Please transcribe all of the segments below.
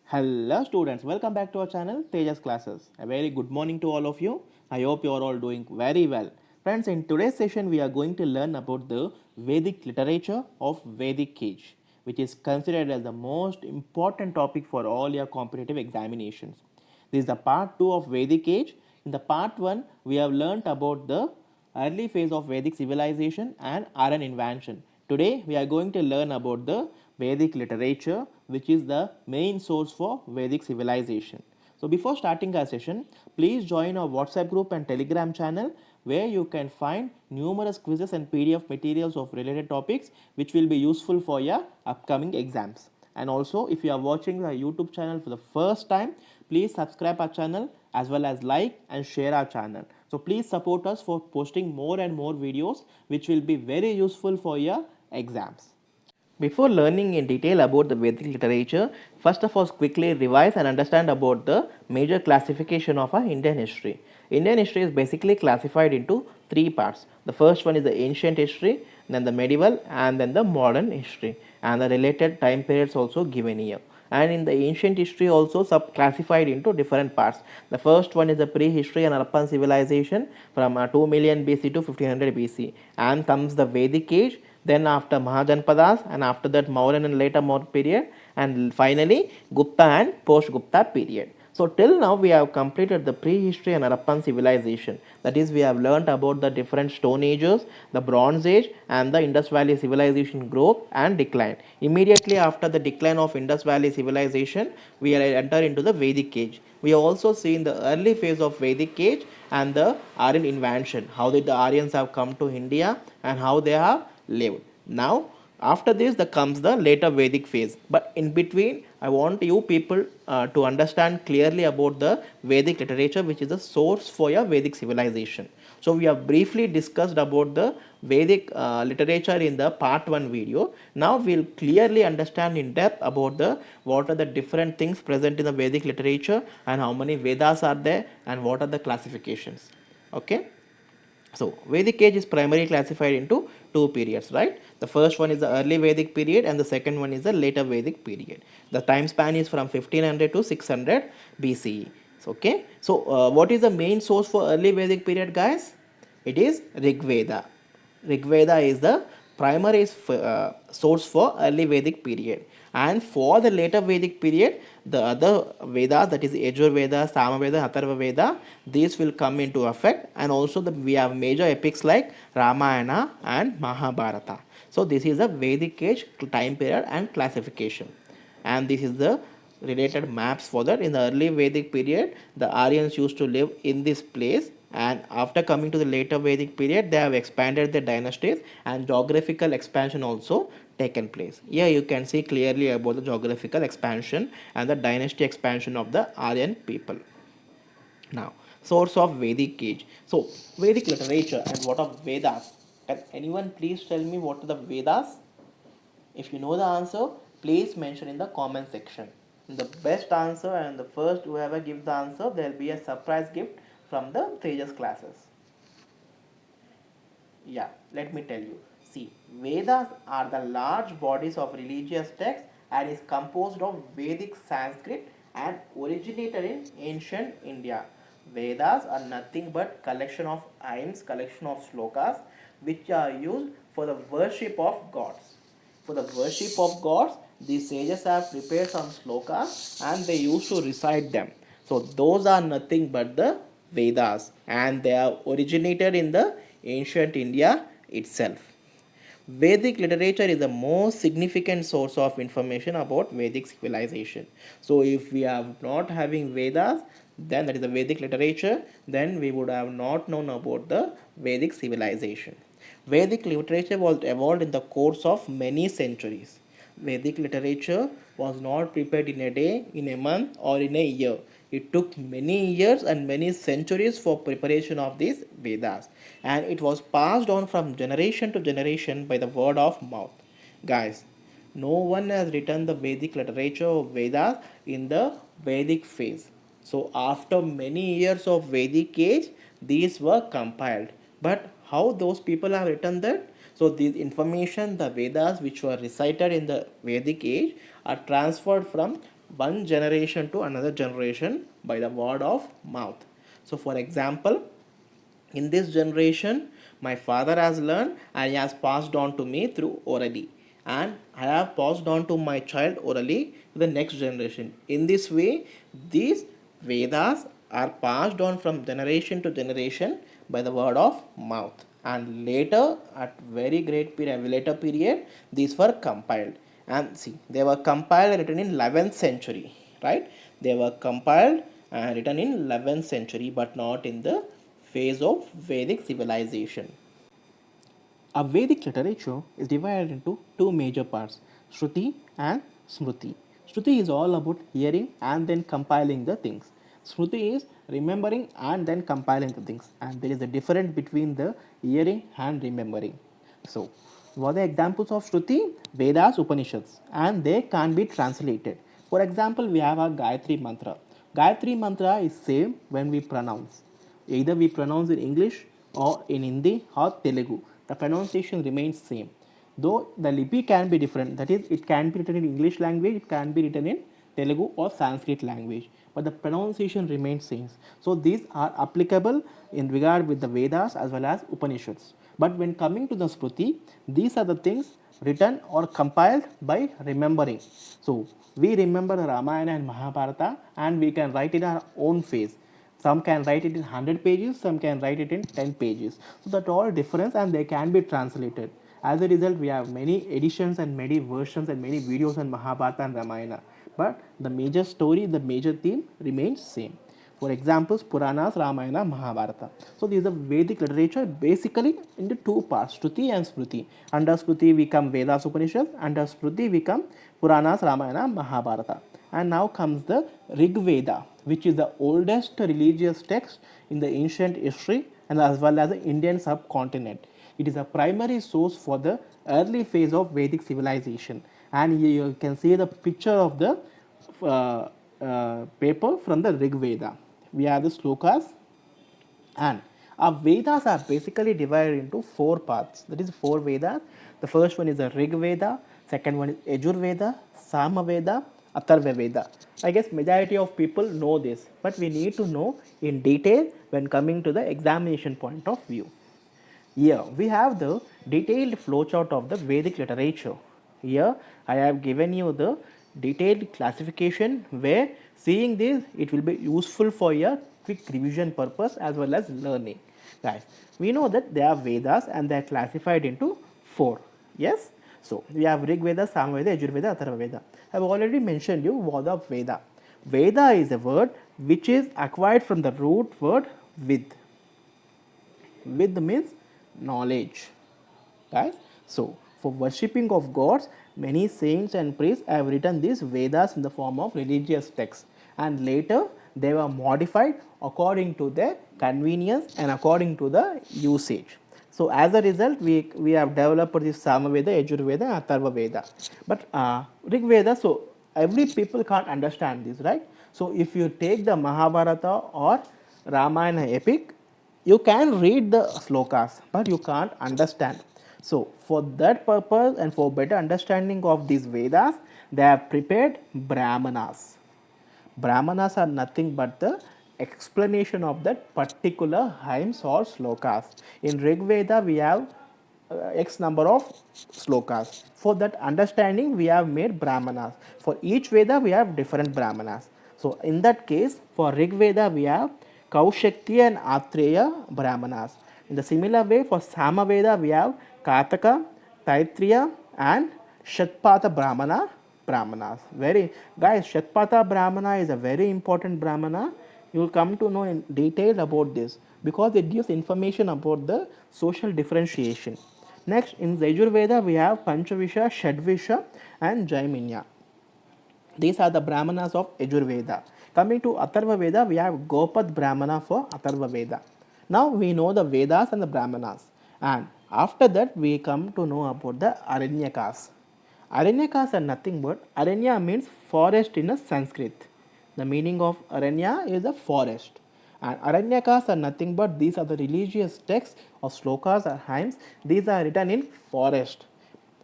Hello students, welcome back to our channel Tejas Classes. A very good morning to all of you. I hope you are all doing very well. Friends, in today's session we are going to learn about the Vedic literature of Vedic age, which is considered as the most important topic for all your competitive examinations. This is the part 2 of Vedic age. In the part 1, we have learnt about the early phase of Vedic civilization and iron invention. Today we are going to learn about the Vedic literature, which is the main source for Vedic civilization. So before starting our session, please join our WhatsApp group and Telegram channel where you can find numerous quizzes and PDF materials of related topics which will be useful for your upcoming exams. And also, if you are watching our YouTube channel for the first time, please subscribe our channel as well as like and share our channel. So please support us for posting more and more videos which will be very useful for your exams. Before learning in detail about the Vedic literature, first of all quickly revise and understand about the major classification of our Indian history. Indian history is basically classified into three parts. The first one is the ancient history, then the medieval and then the modern history, and the related time periods also given here. And in the ancient history also sub classified into different parts. The first one is the prehistory and Harappan civilization from 2 million BC to 1500 BC, and comes the Vedic age, then after Mahajanpadas, and after that Mauryan and later Maurya period, and finally Gupta and post Gupta period. So till now we have completed the prehistory and Harappan civilization. That is, we have learnt about the different stone ages, the bronze age and the Indus Valley civilization growth and decline. Immediately after the decline of Indus Valley civilization, we enter into the Vedic age. We have also seen the early phase of Vedic age and the Aryan invention, how did the Aryans have come to India and how they have lived. Now after this there comes the later Vedic phase, but in between I want you people to understand clearly about the Vedic literature, which is the source for your Vedic civilization. So we have briefly discussed about the Vedic literature in the part 1 video. Now we'll clearly understand in depth about the what are the different things present in the Vedic literature and how many Vedas are there and what are the classifications. Okay. So Vedic age is primarily classified into two periods, right? The first one is the early Vedic period and the second one is the later Vedic period. The time span is from 1500 to 600 BCE. So, okay. So what is the main source for early Vedic period, guys? It is Rig Veda. Rig Veda is the primary source for early Vedic period. And for the later Vedic period, the other Vedas, that is Yajur Veda, Sama Veda, Atharva Veda, these will come into effect. And also we have major epics like Ramayana and Mahabharata. So this is the Vedic age time period and classification. And this is the related maps for that. In the early Vedic period, the Aryans used to live in this place, and after coming to the later Vedic period they have expanded their dynasties and geographical expansion also taken place. Here you can see clearly about the geographical expansion and the dynasty expansion of the Aryan people. Now, source of Vedic age. So Vedic literature and what are Vedas? Can anyone please tell me what are the Vedas? If you know the answer, please mention in the comment section. The best answer and the first whoever gives the answer, there will be a surprise gift from the Tejas classes. Yeah, let me tell you. See, Vedas are the large bodies of religious texts and is composed of Vedic Sanskrit and originated in ancient India. Vedas are nothing but collection of hymns, collection of slokas which are used for the worship of gods. For the worship of gods, these sages have prepared some slokas and they used to recite them. So those are nothing but the Vedas and they are originated in the ancient India itself. Vedic literature is the most significant source of information about Vedic civilization. So if we are not having Vedas, then that is the Vedic literature, then we would have not known about the Vedic civilization. Vedic literature was evolved in the course of many centuries. Vedic literature was not prepared in a day, in a month, or in a year. It took many years and many centuries for preparation of these Vedas, and it was passed on from generation to generation by the word of mouth. Guys, no one has written the Vedic literature of Vedas in the Vedic phase. So after many years of Vedic age, these were compiled. But how those people have written that? So the information, the Vedas which were recited in the Vedic age are transferred from one generation to another generation by the word of mouth. So for example, in this generation, my father has learned and he has passed on to me through orally. And I have passed on to my child orally to the next generation. In this way, these Vedas are passed on from generation to generation by the word of mouth. And later, at very great period, later period, these were compiled. And see, they were compiled and written in 11th century, right? They were compiled and written in 11th century, but not in the phase of Vedic civilization. A Vedic literature is divided into two major parts, Shruti and Smriti. Shruti is all about hearing and then compiling the things. Smriti is remembering and then compiling the things. And there is a difference between the hearing and remembering. So, what are the examples of Shruti? Vedas, Upanishads, and they can be translated. For example, we have a Gayatri Mantra. Gayatri Mantra is same when we pronounce. Either we pronounce in English or in Hindi or Telugu. The pronunciation remains same. Though the lipi can be different, that is, it can be written in English language, it can be written in Telugu or Sanskrit language, but the pronunciation remains same. So these are applicable in regard with the Vedas as well as Upanishads. But when coming to the Smriti, these are the things written or compiled by remembering. So we remember the Ramayana and Mahabharata and we can write it in our own phase. Some can write it in 100 pages, some can write it in 10 pages. So that all difference and they can be translated. As a result, we have many editions and many versions and many videos on Mahabharata and Ramayana. But the major story, the major theme remains same. For examples, Puranas, Ramayana, Mahabharata. So these are Vedic literature basically into two parts, Shruti and Smriti. Under Shruti we come Vedas, Upanishads. Under Smriti we come Puranas, Ramayana, Mahabharata. And now comes the Rig Veda, which is the oldest religious text in the ancient history and as well as the Indian subcontinent. It is a primary source for the early phase of Vedic civilization. And here you can see the picture of the paper from the Rig Veda. We have the slokas, and our Vedas are basically divided into four parts. That is four Vedas. The first one is the Rig Veda, second one is Yajur Veda, Sama Veda, Atharva Veda. I guess majority of people know this, but we need to know in detail when coming to the examination point of view. Here we have the detailed flowchart of the Vedic literature. Here I have given you the detailed classification where seeing this it will be useful for your quick revision purpose as well as learning. Guys, we know that they are Vedas and they are classified into four. Yes? So we have Rig Veda, Samaveda, Yajurveda, Atharva Veda. I have already mentioned you what of Veda. Veda is a word which is acquired from the root word with. With means knowledge, right? So for worshipping of gods, many saints and priests have written these Vedas in the form of religious texts, and later they were modified according to their convenience and according to the usage. So as a result, we have developed this Samaveda, Yajurveda, and Atharva Veda. But Rig Veda, so every people can't understand this, right? So if you take the Mahabharata or Ramayana epic, you can read the slokas, but you can't understand. So for that purpose and for better understanding of these Vedas, they have prepared Brahmanas. Brahmanas are nothing but the explanation of that particular hymns or slokas. In Rig Veda, we have X number of slokas. For that understanding, we have made Brahmanas. For each Veda, we have different Brahmanas. So in that case, for Rig Veda, we have Kaushakti and Atreya Brahmanas. In the similar way, for Sama Veda, we have Kataka, Taitriya, and Shatpata Brahmanas. Very guys, Shatpata Brahmana is a very important Brahmana. You will come to know in detail about this because it gives information about the social differentiation. Next, in the Yajurveda, we have Panchavisha, Shadvisha, and Jaiminya. These are the Brahmanas of Yajurveda. Coming to Atharva Veda, we have Gopad Brahmana for Atharva Veda. Now we know the Vedas and the Brahmanas. And after that, we come to know about the Aranyakas. Aranyakas are nothing but Aranya means forest in a Sanskrit. The meaning of Aranya is a forest. And Aranyakas are nothing but these are the religious texts or slokas or hymns. These are written in forest.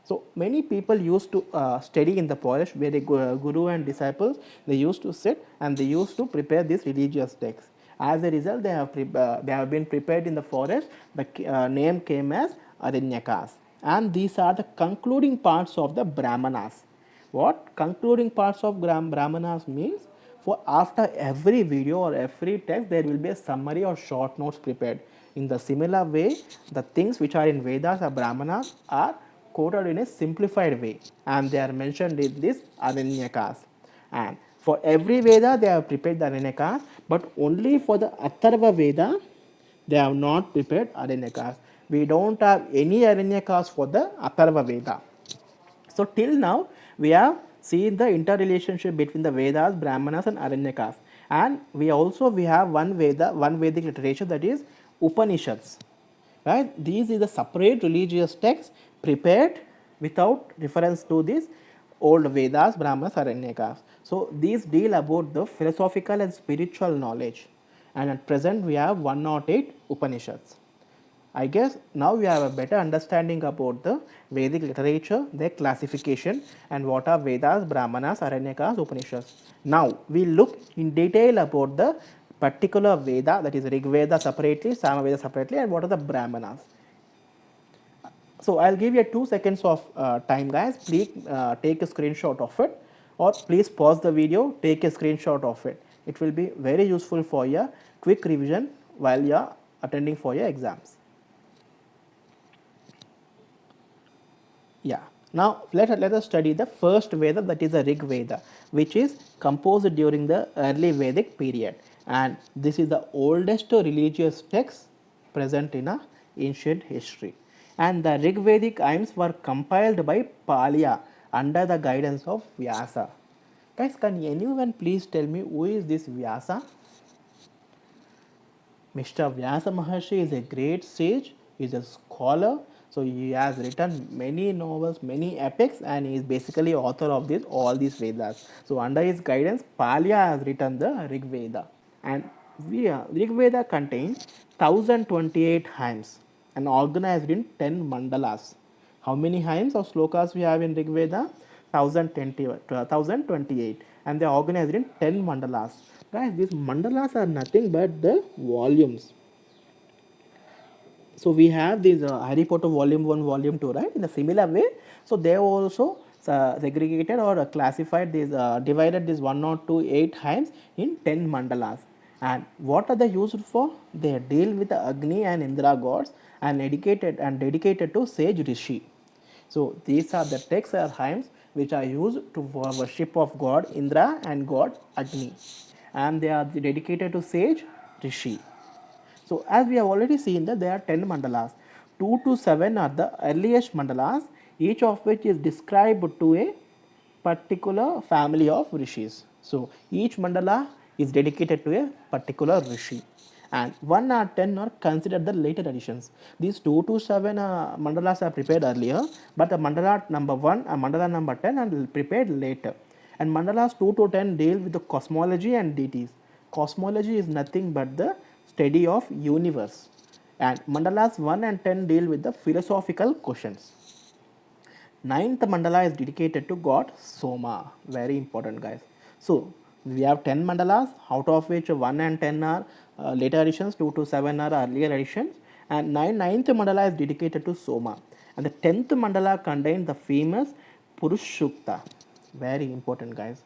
So many people used to study in the forest where the guru and disciples, they used to sit and they used to prepare these religious texts. As a result, they have been prepared in the forest. The name came as Aranyakas, and these are the concluding parts of the Brahmanas. What concluding parts of Brahmanas means? For after every video or every text, there will be a summary or short notes prepared. In the similar way, the things which are in Vedas or Brahmanas are quoted in a simplified way, and they are mentioned in this Aranyakas. And for every Veda, they have prepared the Aranyakas, but only for the Atharva Veda, they have not prepared Aranyakas. We don't have any Aranyakas for the Atharva Veda. So till now we have seen the interrelationship between the Vedas, Brahmanas and Aranyakas, and we have one Veda, one Vedic literature, that is Upanishads. Right? These is a separate religious text prepared without reference to these old Vedas, Brahmanas, Aranyakas. So these deal about the philosophical and spiritual knowledge, and at present we have 108 Upanishads. I guess now we have a better understanding about the Vedic literature, their classification, and what are Vedas, Brahmanas, Aranyakas, Upanishads. Now we look in detail about the particular Veda, that is Rig Veda separately, Samaveda separately, and what are the Brahmanas. So I'll give you 2 seconds of time, guys. Please take a screenshot of it, or please pause the video, take a screenshot of it. It will be very useful for your quick revision while you are attending for your exams. Yeah. Now let us study the first Veda, that is the Rig Veda, which is composed during the early Vedic period, and this is the oldest religious text present in a ancient history. And the Rig Vedic hymns were compiled by Palya under the guidance of Vyasa. Guys, can anyone please tell me who is this Vyasa? Mr. Vyasa Maharshi is a great sage, he is a scholar, so he has written many novels, many epics, and he is basically author of this all these Vedas. So under his guidance, Palya has written the Rig Veda, and Rig Veda contains 1028 hymns and organized in 10 mandalas. How many hymns or slokas we have in Rig Veda? 1028, and they are organized in 10 mandalas. Guys, these mandalas are nothing but the volumes. So we have this Harry Potter volume 1, volume 2, right? In a similar way, so they have also segregated or classified this, divided this 108 hymns in 10 mandalas. And what are they used for? They deal with the Agni and Indra gods and dedicated to sage Rishi. So these are the texts or hymns which are used to worship of God Indra and God Agni, and they are dedicated to sage Rishi. So as we have already seen that there are 10 mandalas. 2 to 7 are the earliest mandalas, each of which is described to a particular family of rishis. So each mandala is dedicated to a particular rishi, and 1 or 10 are considered the later additions. These 2 to 7 mandalas are prepared earlier, but the mandala number 1 and mandala number 10 are prepared later. And mandalas 2 to 10 deal with the cosmology and deities. Cosmology is nothing but the study of universe, and mandalas 1 and 10 deal with the philosophical questions. Ninth mandala is dedicated to God Soma. Very important, guys. So we have 10 mandalas, out of which 1 and 10 are later additions, 2 to 7 are earlier additions, and ninth mandala is dedicated to Soma. And the 10th mandala contains the famous Purushukta. Very important, guys.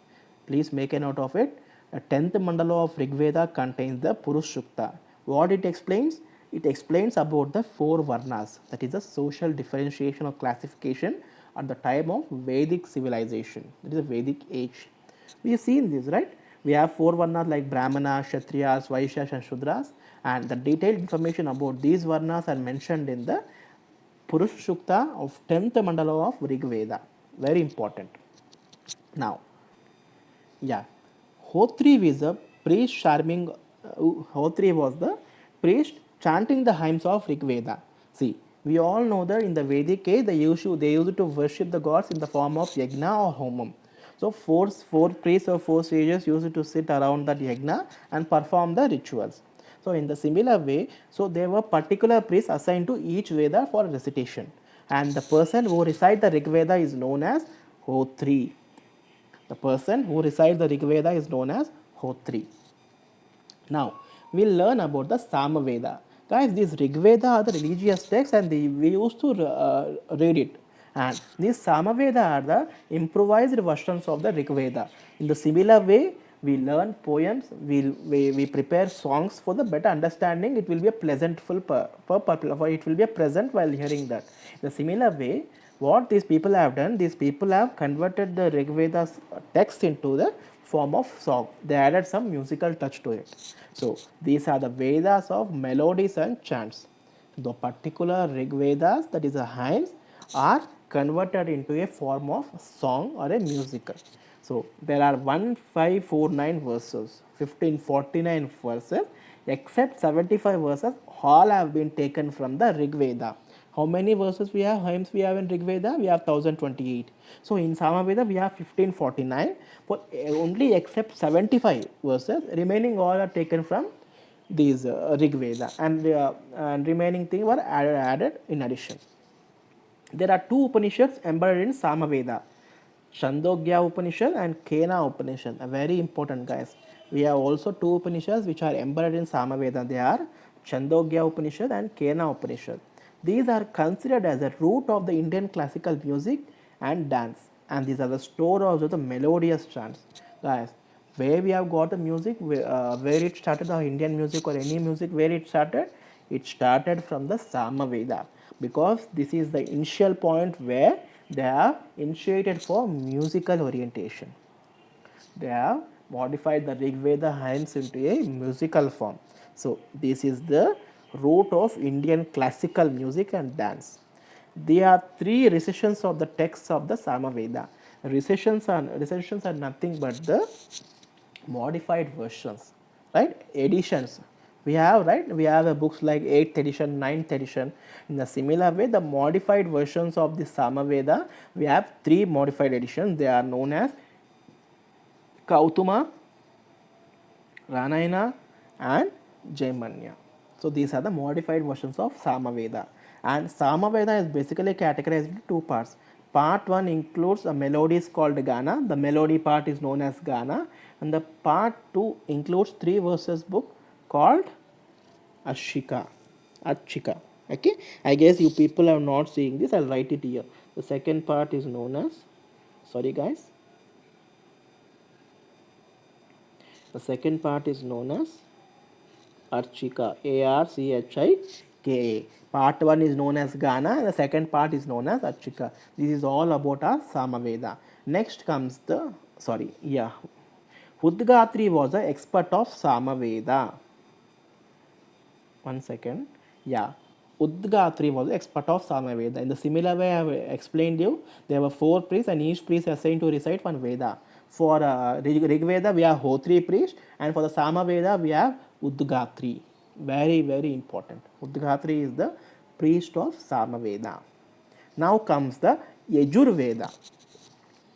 Please make a note of it. The 10th mandala of Rig Veda contains the Purushukta. What it explains? It explains about the 4 varnas, that is the social differentiation or classification at the time of Vedic civilization, that is the Vedic age. We have seen this, right? We have 4 varnas like Brahmana, Kshatriyas, Vaishyas and Shudras, and the detailed information about these varnas are mentioned in the Purushukta of 10th mandala of Rig Veda. Very important. Now, yeah, Hotri was the priest charming. Hotri was the priest chanting the hymns of Rig Veda. See, we all know that in the Vedic age they used to worship the gods in the form of yajna or homam. So four priests or 4 sages used to sit around that yajna and perform the rituals. So in the similar way, so there were particular priests assigned to each Veda for recitation. and the person who recites the Rig Veda is known as Hotri. The person who recites the Rig Veda is known as Hotri. Now, we'll learn about the Samaveda. Guys, these Rig Veda are the religious texts and we used to read it. And these Samaveda are the improvised versions of the Rig Veda. In the similar way, we learn poems, we prepare songs for the better understanding. It will be a pleasantful, it will be a present while hearing that. In the similar way, what these people have done, these people have converted the Rig Veda's text into the form of song. They added some musical touch to it. So these are the Vedas of melodies and chants. The particular Rig Vedas, that is the hymns, are converted into a form of song or a musical. So there are 1549 verses, 1549 verses, except 75 verses, all have been taken from the Rig Veda. How many verses we have, hymns we have in Rig Veda? We have 1028. So in Samaveda we have 1549, but only except 75 verses, remaining all are taken from these Rig Veda, and remaining things were added in addition. There are two Upanishads embedded in Samaveda, Chandogya Upanishad and Kena Upanishad. Very important, guys. We have also two Upanishads which are embedded in Samaveda. They are Chandogya Upanishad and Kena Upanishad. These are considered as a root of the Indian classical music and dance, and these are the store of the melodious chants. Guys, where we have got the music, where it started, the Indian music or any music, where it started from the Samaveda, because this is the initial point where they have initiated for musical orientation. They have modified the Rig Veda hymns into a musical form. So this is the root of Indian classical music and dance. There are three recessions of the texts of the Samaveda. Recessions are nothing but the modified versions, right? Editions. We have, right? We have a books like 8th edition, 9th edition. In a similar way, the modified versions of the Samaveda, we have three modified editions. They are known as Kautuma, Ranayana, and Jaimanya. So these are the modified versions of Samaveda. And Samaveda is basically categorized into two parts. Part 1 includes a melodies called Gana. The melody part is known as Gana. And the part 2 includes 3 verses book called Ashika. Achika. Okay. I guess you people are not seeing this. I'll write it here. The second part is known as, sorry guys. The second part is known as Archika, Archika. Part 1 is known as Gana and the second part is known as Archika. This is all about our Samaveda. Next comes the, Udgatri was an expert of Samaveda. One second. Yeah. Udgatri was expert of Samaveda. In the similar way I have explained you, there were 4 priests and each priest is assigned to recite one Veda. For Rig Veda we have Hotri priest, and for the Samaveda we have Udgatri. Very, very important. Udgatri is the priest of Samaveda. Now comes the Yajurveda.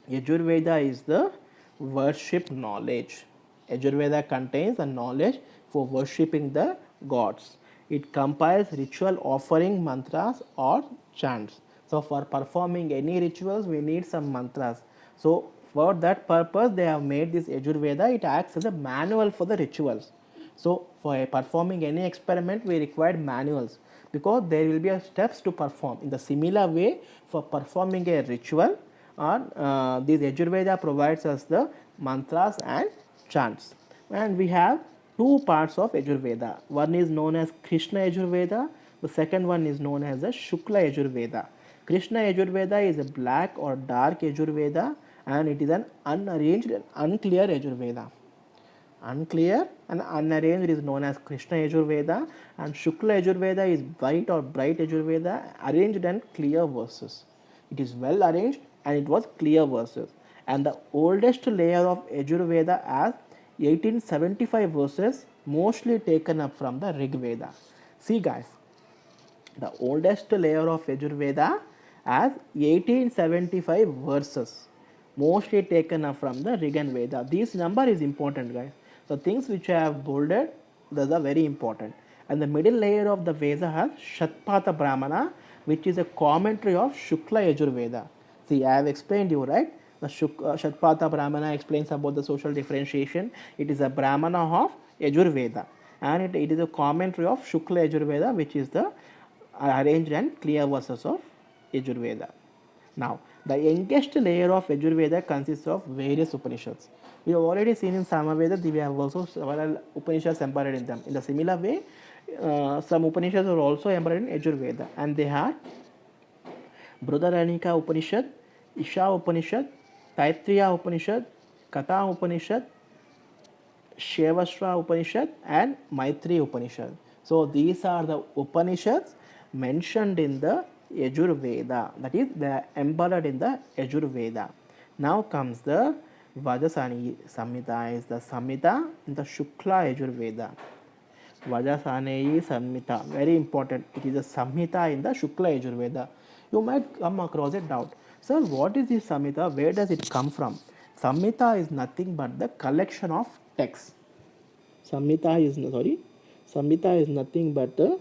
Yajurveda is the worship knowledge. Yajurveda contains a knowledge for worshipping the gods. It compiles ritual offering mantras or chants. So for performing any rituals, we need some mantras. So for that purpose, they have made this Yajurveda. It acts as a manual for the rituals. So for performing any experiment, we require manuals because there will be steps to perform. In the similar way, for performing a ritual, this Yajurveda provides us the mantras and chants. And we have two parts of Yajurveda. One is known as Krishna Yajurveda. The second one is known as the Shukla Yajurveda. Krishna Yajurveda is a black or dark Yajurveda, and it is an unarranged and unclear Yajurveda. Unclear and unarranged is known as Krishna Yajurveda, and Shukla Yajurveda is white or bright Yajurveda, arranged and clear verses. It is well arranged and it was clear verses. And the oldest layer of Yajurveda has 1875 verses, mostly taken up from the Rig Veda. See guys, the oldest layer of Yajurveda has 1875 verses, mostly taken up from the Rig and Veda. This number is important, guys. So things which I have bolded, those are very important. And the middle layer of the Veda has Shatpatha Brahmana, which is a commentary of Shukla Yajurveda. See, I have explained you, right? The Shatpatha Brahmana explains about the social differentiation. It is a Brahmana of Yajurveda, and it is a commentary of Shukla Yajurveda, which is the arranged and clear verses of Yajurveda. Now, the youngest layer of Yajurveda consists of various Upanishads. We have already seen in Samaveda, we have also several Upanishads embedded in them. In the similar way, some Upanishads are also embedded in Yajurveda, and they are Brihadaranyaka Upanishad, Isha Upanishad, Taittiriya Upanishad, Katha Upanishad, Shevastra Upanishad, and Maitri Upanishad. So these are the Upanishads mentioned in the Yajurveda, that is, they are embedded in the Yajurveda. Now comes the Vajasani Samhita, is the Samhita in the Shukla Yajurveda. Vajasaneyi Samhita, very important. It is a Samhita in the Shukla Yajurveda. You might come across a doubt. Sir, what is this Samhita? Where does it come from? Samhita is nothing but the collection of texts. Samhita is nothing but the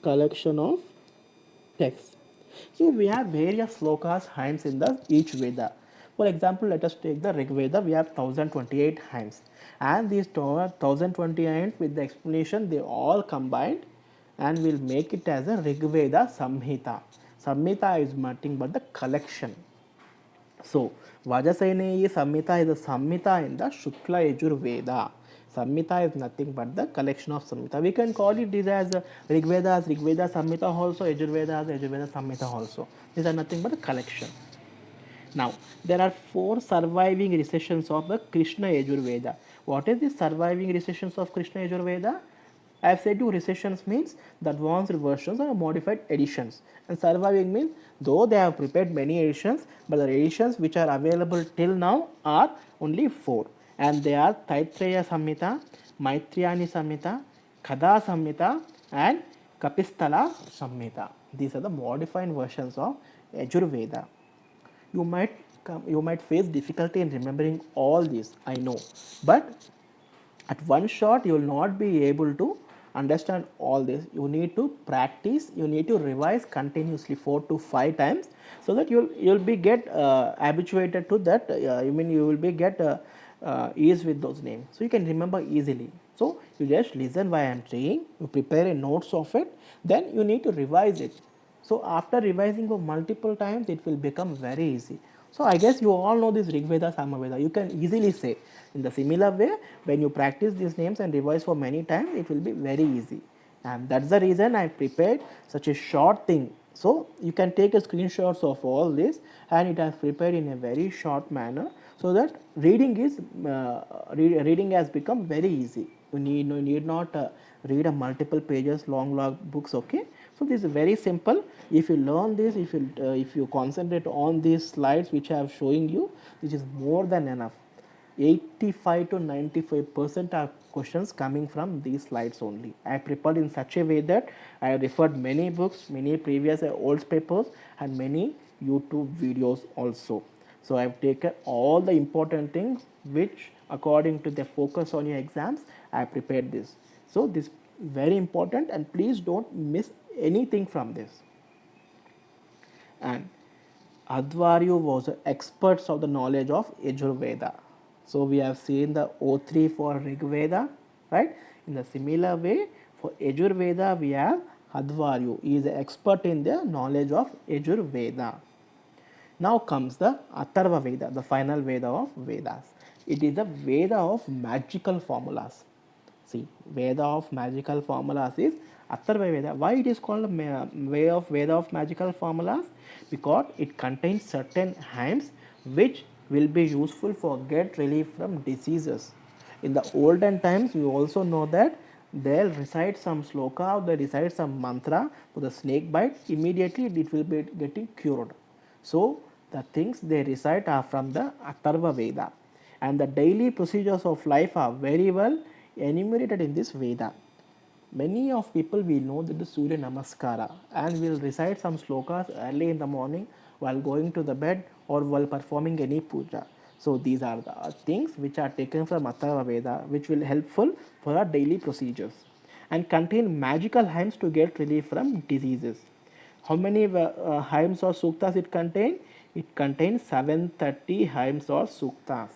collection of texts. So we have various slokas, hymns in the each Veda. For example, let us take the Rig Veda. We have 1028 hymns, and these 1028 with the explanation they all combined, and we'll make it as a Rig Veda Samhita. Samhita is nothing but the collection. So, Vajasaneyi Samhita is a Samhita in the Shukla Yajurveda. Samhita is nothing but the collection of Samhita. We can call it this as Rig Veda as Rig Veda Samhita also, Yajurveda as Yajurveda Samhita also. These are nothing but a collection. Now, there are 4 surviving recessions of the Krishna Yajurveda. What is the surviving recessions of Krishna Yajurveda? I have said you recessions means the advanced versions or modified editions, and surviving means though they have prepared many editions, but the editions which are available till now are only 4, and they are Taittiriya Samhita, Maitrayani Samhita, Kada Samhita, and Kapisthala Samhita. These are the modified versions of Yajurveda. You might face difficulty in remembering all these, I know, but at one shot you will not be able to understand all this. You need to practice, you need to revise continuously 4 to 5 times, so that you'll be get habituated to that. You will be get ease with those names, so you can remember easily. So you just listen why I am saying, you prepare a notes of it, then you need to revise it. So after revising for multiple times, it will become very easy. So I guess you all know this Rigveda, Samaveda. You can easily say in the similar way, when you practice these names and revise for many times, it will be very easy. And that's the reason I prepared such a short thing. So you can take a screenshots of all this, and it has prepared in a very short manner, so that reading has become very easy. You need not read a multiple pages long books. Okay, so this is very simple. If you learn this, if you concentrate on these slides which I have showing you, this is more than enough. 85 to 95% are questions coming from these slides only. I prepared in such a way that I have referred many books, many previous old papers, and many YouTube videos also. So I have taken all the important things which according to the focus on your exams, I have prepared this. So this is very important, and please don't miss anything from this. And Advaryu was experts of the knowledge of Yajurveda. So we have seen the O3 for Rigveda, right? In the similar way, for Yajurveda we have Advaryu. He is an expert in the knowledge of Yajurveda. Now comes the Atharva Veda, the final Veda of Vedas. It is the Veda of magical formulas. See, Veda of magical formulas is Atharva Veda. Why it is called a Veda of magical formulas? Because it contains certain hymns which will be useful for get relief from diseases. In the olden times, we also know that they'll recite some sloka or they recite some mantra for the snake bite. Immediately, it will be getting cured. So the things they recite are from the Atharva Veda, and the daily procedures of life are very well enumerated in this Veda. Many of people will know that the Surya Namaskara, and will recite some slokas early in the morning while going to the bed or while performing any puja. So these are the things which are taken from Atharva Veda, which will helpful for our daily procedures. and contain magical hymns to get relief from diseases. How many hymns or suktas it contain? It contains 730 hymns or suktas.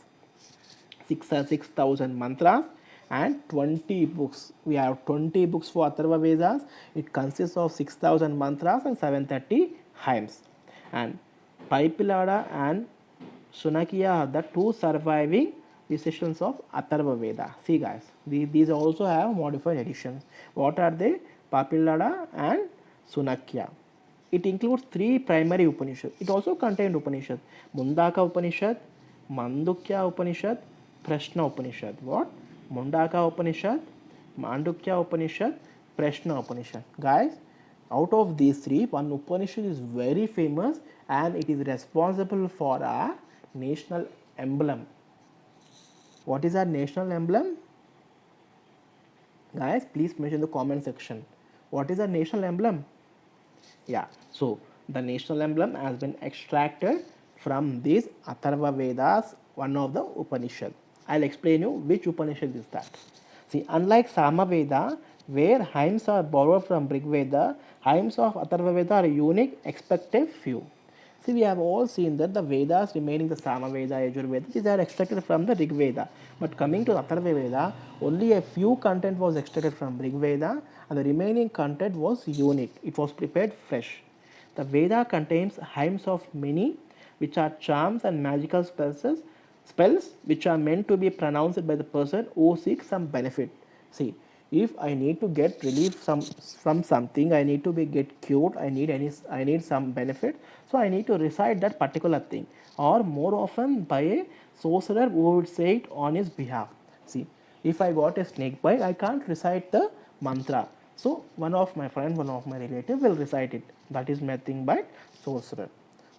6,000 mantras and 20 books. We have 20 books for Atharva Vedas. It consists of 6,000 mantras and 730 hymns. And Paipilada and Sunakya are the two surviving decisions of Atharva Veda. See guys, these also have modified editions. What are they? Papillada and Sunakya. It includes three primary Upanishads. It also contains Upanishads. Mundaka Upanishad, Mandukya Upanishad, Prashna Upanishad. What? Mundaka Upanishad, Mandukya Upanishad, Prashna Upanishad. Guys, out of these three, one Upanishad is very famous and it is responsible for our national emblem. What is our national emblem? Guys, please mention in the comment section. What is our national emblem? Yeah, so the national emblem has been extracted from these Atharva Vedas, one of the Upanishad. I'll explain you which Upanishad is that. See, unlike Sama Veda, where hymns are borrowed from Rig Veda, hymns of Atharva Veda are unique, expected few. See, we have all seen that the Vedas remaining the Sama Veda, Yajur Veda, these are extracted from the Rig Veda. But coming to Atharva Veda, only a few content was extracted from Rig Veda and the remaining content was unique. It was prepared fresh. The Veda contains hymns of many, which are charms and magical spells which are meant to be pronounced by the person who seeks some benefit. See, if I need to get relief from something, I need to get cured, I need some benefit, so I need to recite that particular thing, or more often by a sorcerer who would say it on his behalf. See, if I got a snake bite, I can't recite the mantra, so one of my friend, one of my relative will recite it. That is nothing but sorcerer.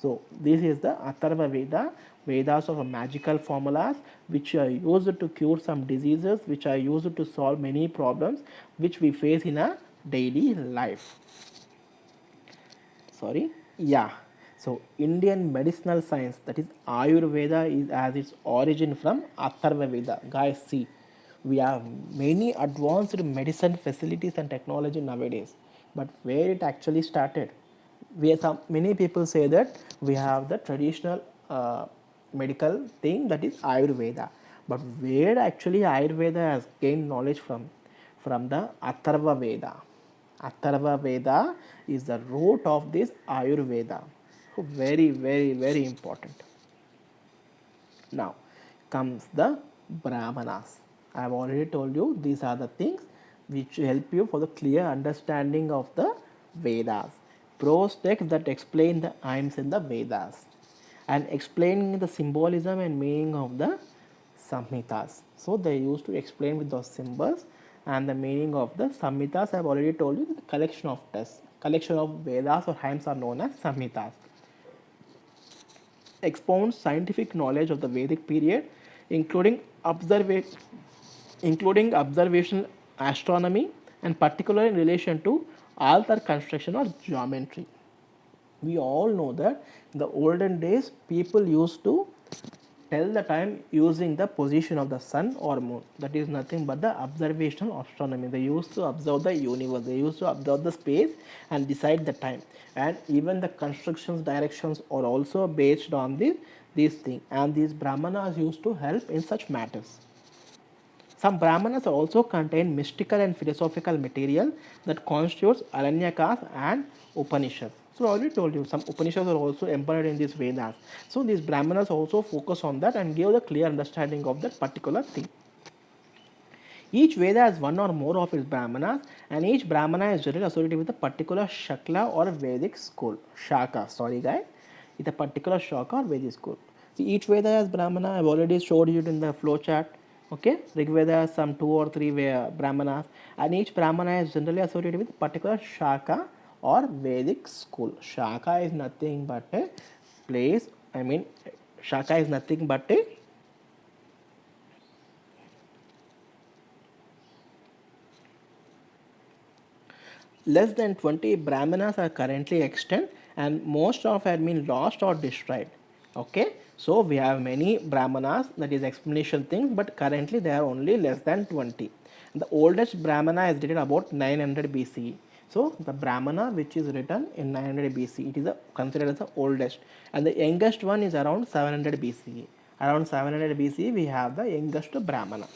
So this is the Atharva Veda, Vedas of magical formulas which are used to cure some diseases, which are used to solve many problems which we face in a daily life. Sorry, yeah. So Indian medicinal science, that is Ayurveda, is as its origin from Atharva Veda. Guys, see, we have many advanced medicine facilities and technology nowadays, but where it actually started? Many people say that we have the traditional medical thing, that is Ayurveda, but where actually Ayurveda has gained knowledge from the Atharva Veda. Atharva Veda is the root of this Ayurveda. So very, very, very important. Now comes the Brahmanas. I have already told you these are the things which help you for the clear understanding of the Vedas. Prose texts that explain the hymns in the Vedas and explaining the symbolism and meaning of the Samhitas. So they used to explain with those symbols and the meaning of the Samhitas. I have already told you the collection of texts, collection of Vedas or hymns are known as Samhitas. Expounds scientific knowledge of the Vedic period, including observational astronomy and particularly in relation to altar construction or geometry. We all know that in the olden days people used to tell the time using the position of the sun or moon. That is nothing but the observational astronomy. They used to observe the universe, they used to observe the space and decide the time. And even the constructions directions are also based on this thing, and these brahmanas used to help in such matters. Some Brahmanas also contain mystical and philosophical material that constitutes Aranyakas and Upanishads. So I already told you some Upanishads are also embedded in these Vedas. So these Brahmanas also focus on that and give the clear understanding of that particular thing. Each Veda has one or more of its Brahmanas, and each Brahmana is generally associated with a particular Shakla or Vedic school. Shaka, sorry guys. It's a particular Shaka or Vedic school. See, each Veda has Brahmana. I've already showed you in the flow chart. Okay, Rig Veda has some 2 or 3 Brahmanas, and each Brahmana is generally associated with a particular Shaka or Vedic school. Shaka is nothing but a place, Shaka is nothing but a less than 20 Brahmanas are currently extant, and most of have been lost or destroyed. Okay, so we have many Brahmanas, that is explanation things, but currently they are only less than 20. The oldest Brahmana is dated about 900 BCE. So the Brahmana which is written in 900 BCE, it is considered as the oldest, and the youngest one is around 700 BCE. Around 700 BCE we have the youngest Brahmana.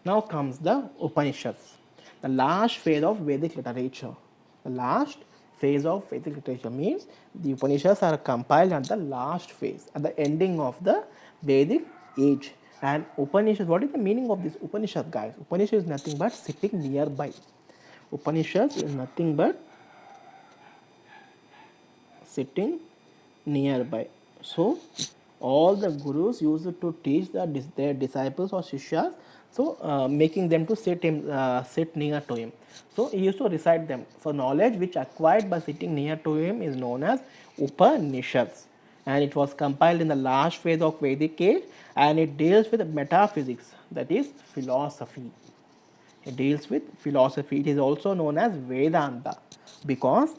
Now comes the Upanishads, the last phase of Vedic literature. The last phase of Vedic literature means the Upanishads are compiled at the last phase, at the ending of the Vedic age. And Upanishads, what is the meaning of this Upanishad, guys? Upanishad is nothing but sitting nearby. Upanishads is nothing but sitting nearby. So all the gurus used to teach their disciples or shishyas, so making them to sit near to him. So he used to recite them. So knowledge which acquired by sitting near to him is known as Upanishads, and it was compiled in the last phase of Vedic age, and it deals with metaphysics, that is philosophy. It deals with philosophy. It is also known as Vedanta because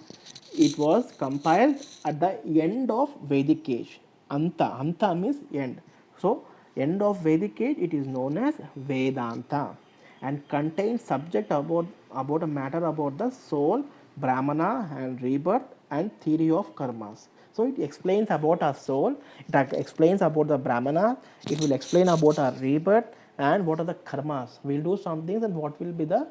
it was compiled at the end of Vedic age. Anta means end. So, end of Vedic age, it is known as Vedanta and contains subject about a matter about the soul, Brahmana and rebirth and theory of karmas. So it explains about our soul, it explains about the Brahmana, it will explain about our rebirth and what are the karmas. We'll do some things and what will be the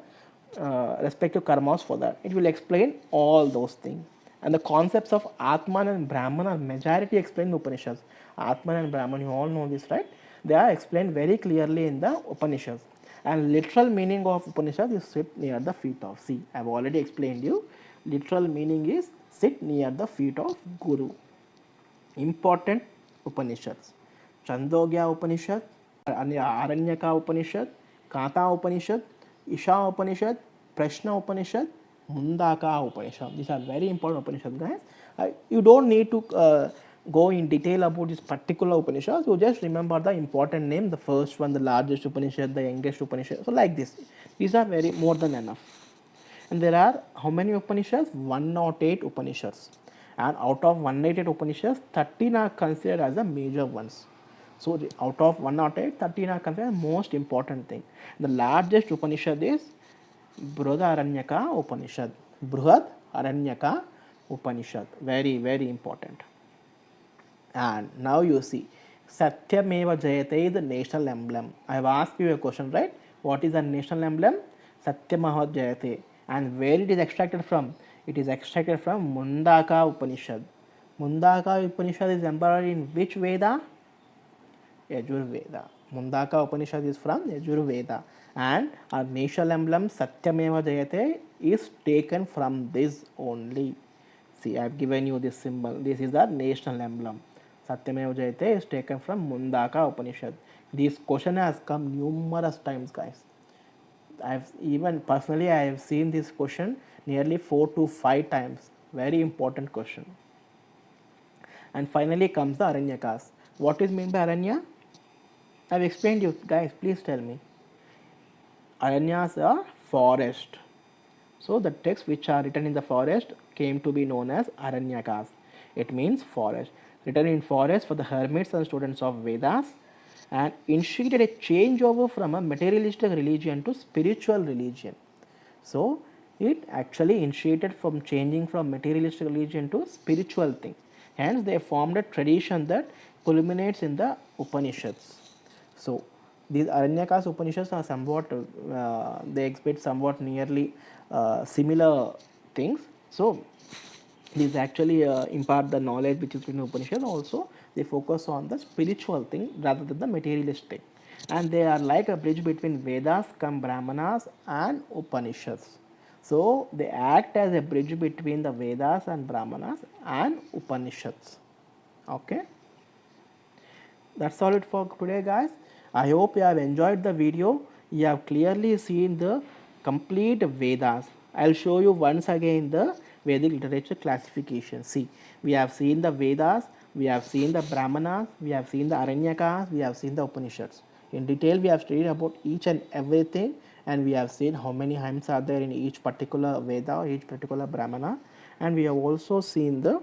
respective karmas for that. It will explain all those things. And the concepts of Atman and Brahman are majority explained in Upanishads. Atman and Brahman, you all know this, right? They are explained very clearly in the Upanishads. And literal meaning of Upanishad is sit near the feet of. See, I have already explained you. Literal meaning is sit near the feet of Guru. Important Upanishads: Chandogya Upanishad, Aranyaka Upanishad, Kata Upanishad, Isha Upanishad, Prashna Upanishad, Mundaka Upanishad. These are very important Upanishads, guys. You don't need to go in detail about this particular Upanishad. You just remember the important name, the first one, the largest Upanishad, the youngest Upanishad. So like this. These are very more than enough. And there are how many Upanishads? 108 Upanishads. And out of 188 Upanishads, 13 are considered as the major ones. So out of 108, 13 are considered most important thing. The largest Upanishad is Brihadaranyaka Upanishad. Brihad Aranyaka Upanishad. Very, very important. And now you see, Satyameva Jayate is the national emblem. I have asked you a question, right? What is the national emblem? Satyameva Jayate. And where it is extracted from? It is extracted from Mundaka Upanishad. Mundaka Upanishad is embodied in which Veda? Yajurveda. Mundaka Upanishad is from Yajurveda. And our national emblem Satyameva Jayate is taken from this only. See, I have given you this symbol. This is the national emblem. Satyameva Jayate is taken from Mundaka Upanishad. This question has come numerous times, guys. I have seen this question nearly 4 to 5 times. Very important question. And finally comes the Aranyakas. What is meant by Aranya? I have explained you, guys. Please tell me. Aranyas are forest. So the texts which are written in the forest came to be known as Aranyakas. It means forest. Written in forest for the hermits and students of Vedas, and initiated a changeover from a materialistic religion to spiritual religion. So it actually initiated from changing from materialistic religion to spiritual thing. Hence they formed a tradition that culminates in the Upanishads. So these Aranyakas Upanishads are somewhat, they exhibit somewhat nearly similar things. So these actually impart the knowledge which is in Upanishad. Also, they focus on the spiritual thing rather than the materialistic. And they are like a bridge between Vedas, Brahmanas, and Upanishads. So they act as a bridge between the Vedas and Brahmanas and Upanishads. Okay. That's all it for today, guys. I hope you have enjoyed the video. You have clearly seen the complete Vedas. I'll show you once again the Vedic literature classification. See, we have seen the Vedas, we have seen the Brahmanas, we have seen the Aranyakas, we have seen the Upanishads. In detail, we have studied about each and everything, and we have seen how many hymns are there in each particular Veda or each particular Brahmana, and we have also seen the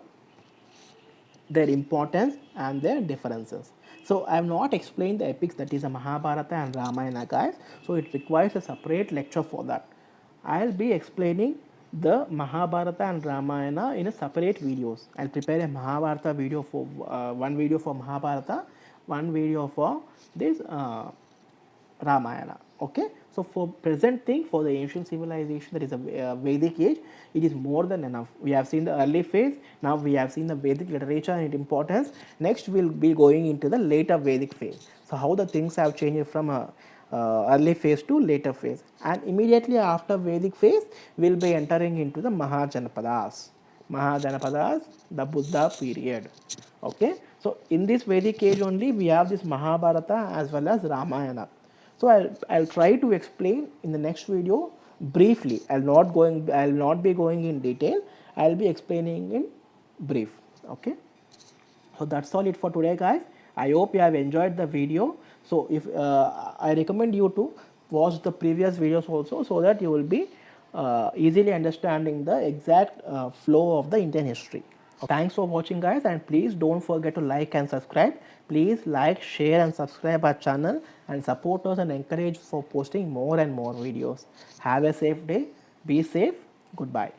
their importance and their differences. So I have not explained the epics, that is a Mahabharata and Ramayana, guys. So it requires a separate lecture for that. I'll be explaining the Mahabharata and Ramayana in a separate videos. I'll prepare a Mahabharata video for one video for Mahabharata, one video for this Ramayana. Okay, so for present thing, for the ancient civilization, that is a Vedic age, it is more than enough. We have seen the early phase, now we have seen the Vedic literature and its importance. Next we'll be going into the later Vedic phase. So how the things have changed from a early phase to later phase, and immediately after Vedic phase we'll be entering into the Mahajanapadas, the Buddha period. Okay, so in this Vedic age only we have this Mahabharata as well as Ramayana. So I'll try to explain in the next video briefly. I'll not be going in detail. I'll be explaining in brief. Okay. So that's all it for today, guys. I hope you have enjoyed the video. So if I recommend you to watch the previous videos also, so that you will be easily understanding the exact flow of the Indian history. Okay. Thanks for watching, guys, and please don't forget to like and subscribe. Please like, share and subscribe our channel and support us and encourage for posting more and more videos. Have a safe day. Be safe. Goodbye.